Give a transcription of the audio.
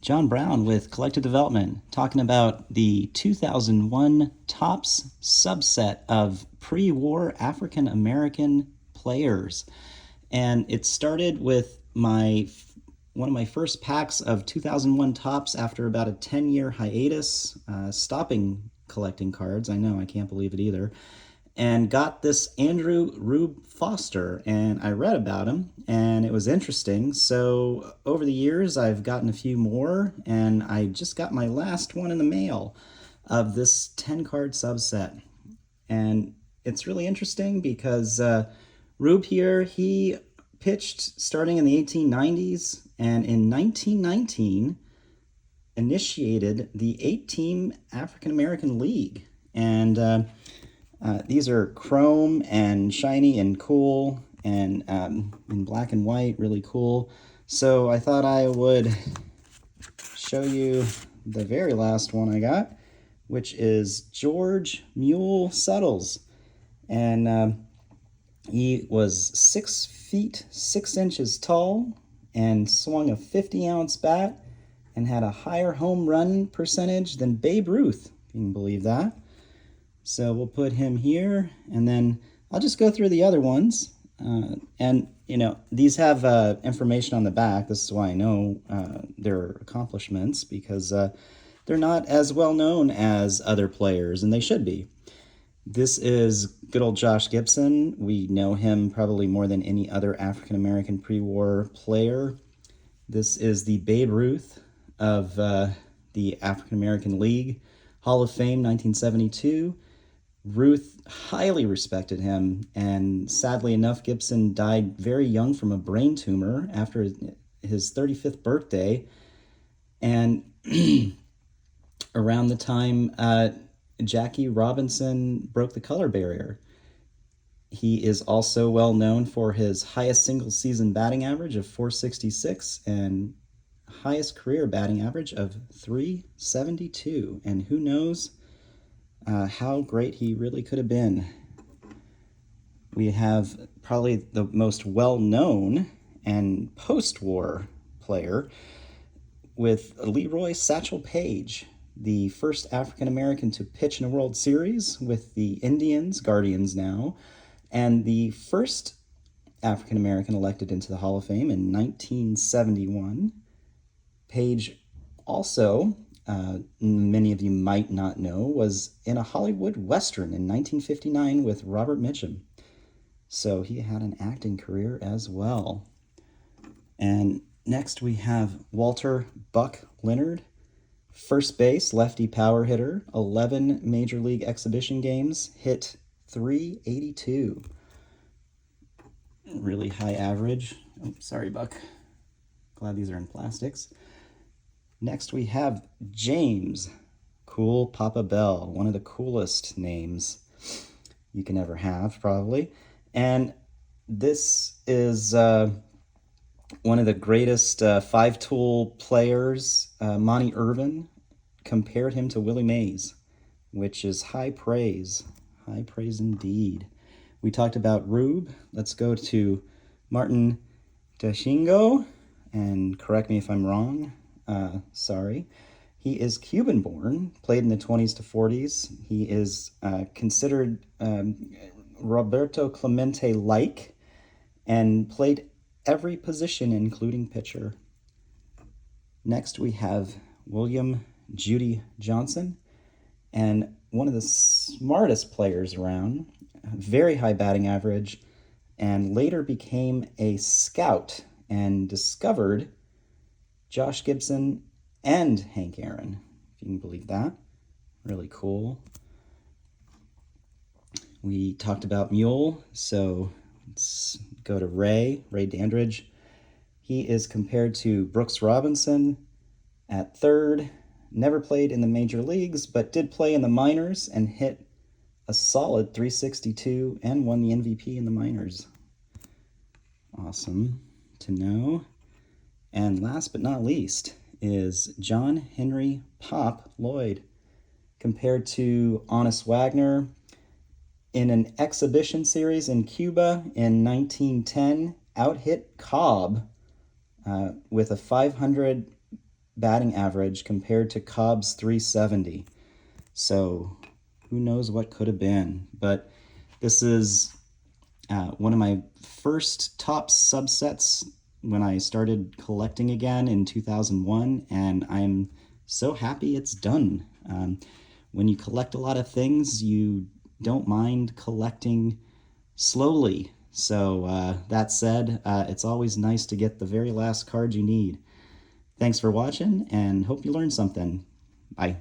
John Brown with Collective Development, talking about the 2001 Topps subset of pre-war African American players. And it started with one of my first packs of 2001 Topps after about a 10-year hiatus, stopping collecting cards. I know, I can't believe it either. And got this Andrew Rube Foster, and I read about him, and it was interesting. So over the years, I've gotten a few more, and I just got my last one in the mail of this 10-card subset. And it's really interesting because Rube here, he pitched starting in the 1890s, and in 1919 initiated the 8-team African American League. And these are chrome and shiny and cool and in black and white, really cool. So I thought I would show you the very last one I got, which is George Mule Suttles. And he was 6 feet 6 inches tall and swung a 50-ounce bat and had a higher home run percentage than Babe Ruth, if you can believe that. So we'll put him here, and then I'll just go through the other ones. And, these have information on the back. This is why I know their accomplishments, because they're not as well known as other players, and they should be. This is good old Josh Gibson. We know him probably more than any other African-American pre-war player. This is the Babe Ruth of the African-American League. Hall of Fame, 1972. Ruth highly respected him, and sadly enough, Gibson died very young from a brain tumor after his 35th birthday. And around the time Jackie Robinson broke the color barrier. He is also well known for his highest single season batting average of .466 and highest career batting average of .372. And who knows how great he really could have been. We have probably the most well-known and post-war player with Leroy Satchel Paige, the first African-American to pitch in a World Series with the Indians, Guardians now, and the first African-American elected into the Hall of Fame in 1971. Paige also, many of you might not know, was in a Hollywood Western in 1959 with Robert Mitchum. So he had an acting career as well. And next we have Walter Buck Leonard, first base, lefty power hitter, 11 Major League exhibition games, hit .382. Really high average. Oh, sorry, Buck. Glad these are in plastics. Next we have James Cool Papa Bell, one of the coolest names you can ever have, probably. And this is one of the greatest five-tool players. Monty Irvin compared him to Willie Mays, which is high praise indeed. We talked about Rube. Let's go to Martin Deshingo, and correct me if I'm wrong. Sorry. He is Cuban-born, played in the 20s to 40s. He is considered Roberto Clemente-like, and played every position, including pitcher. Next, we have William Judy Johnson, and one of the smartest players around, very high batting average, and later became a scout and discovered Josh Gibson and Hank Aaron, if you can believe that. Really cool. We talked about Mule, so let's go to Ray Dandridge. He is compared to Brooks Robinson at third. Never played in the major leagues, but did play in the minors and hit a solid .362 and won the MVP in the minors. Awesome to know. And last but not least is John Henry Pop Lloyd, compared to Honus Wagner in an exhibition series in Cuba in 1910, out-hit Cobb with a .500 batting average compared to Cobb's 370. So who knows what could have been. But this is one of my first top subsets when I started collecting again in 2001, and I'm so happy it's done. When you collect a lot of things, you don't mind collecting slowly. So that said, it's always nice to get the very last card you need. Thanks for watching, and hope you learned something. Bye.